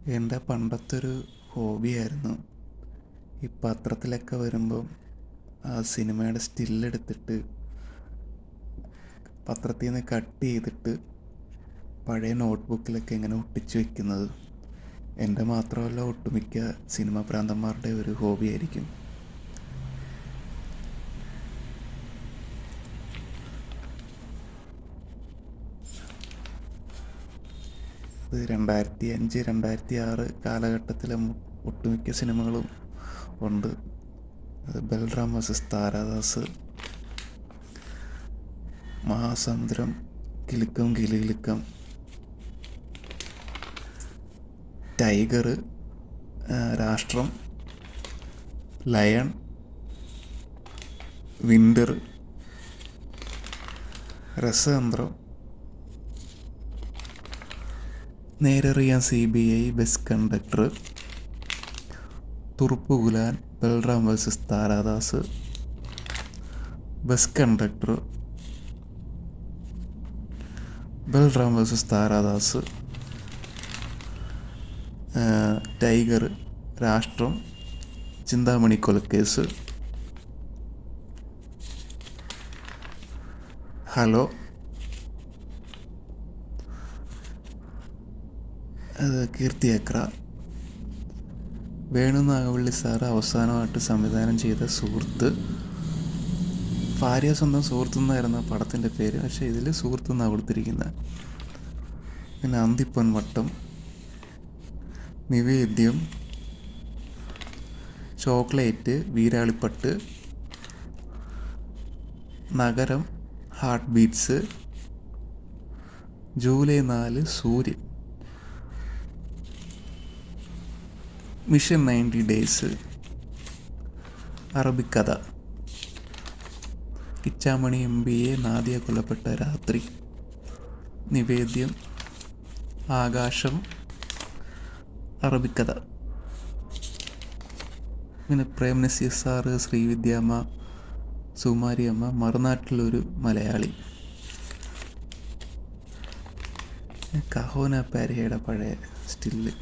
എൻ്റെ പണ്ടത്തെ ഒരു ഹോബിയായിരുന്നു ഈ പത്രത്തിലൊക്കെ വരുമ്പം ആ സിനിമയുടെ സ്റ്റില്ലെടുത്തിട്ട് പത്രത്തിൽ നിന്ന് കട്ട് ചെയ്തിട്ട് പഴയ നോട്ട്ബുക്കിലൊക്കെ ഇങ്ങനെ ഒട്ടിച്ചു വെക്കുന്നത്. എൻ്റെ മാത്രമല്ല, ഒട്ടുമിക്ക സിനിമ ഭ്രാന്തന്മാരുടെ ഒരു ഹോബിയായിരിക്കും. ഇത് 2005 2006 കാലഘട്ടത്തിലെ ഒട്ടുമിക്ക സിനിമകളും ഉണ്ട്. അത് Balram versus Taradas, Mahasamudram, Kilukkam Kilukilukkam, Tiger, Rashtram, Lion, Winter, Rasathanthram, Nerariyan CBI, Bus Conductor, Thuruppugulan, Balram versus Taradas, Bus Conductor, Balram versus Taradas, Tiger, Rashtram, Chinthamani Kolacase, Hello, Keerthichakra, Venu Nagavally sir അവസാനമായിട്ട് സംവിധാനം ചെയ്ത സുഹൃത്ത്, ഭാര്യ സ്വന്തം സുഹൃത്ത് എന്നായിരുന്നു പടത്തിൻ്റെ പേര്, പക്ഷേ ഇതിൽ സുഹൃത്ത് എന്നാണ് കൊടുത്തിരിക്കുന്നത്. പിന്നെ അന്തിപ്പൊൻവട്ടം, നിവേദ്യം, ചോക്ലേറ്റ്, വീരാളിപ്പട്ട്, നഗരം, ഹാർട്ട് ബീറ്റ്സ്, ജൂലൈ 4, സൂര്യൻ, mission 90 days, Arabikkatha, Kichamani MBA, Nadia കൊല്ലപ്പെട്ട രാത്രി, നിവേദ്യം, ആകാശം, അറബിക്കഥ. പിന്നെ പ്രേം നസീർ സാറ്, ശ്രീവിദ്യാമ്മ, സുമാരിയമ്മ, മറുനാട്ടിലൊരു മലയാളി, കഹോന പാരിഹയുടെ പഴയ സ്റ്റില്ല്.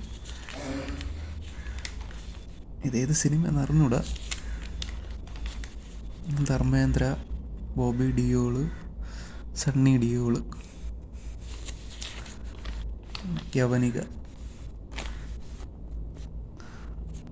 ഇതേത് സിനിമ എന്ന് അറിഞ്ഞൂടാ. ധർമ്മേന്ദ്ര, ബോബി ഡിയോള്, സണ്ണി ഡിയോള്, യവനിക.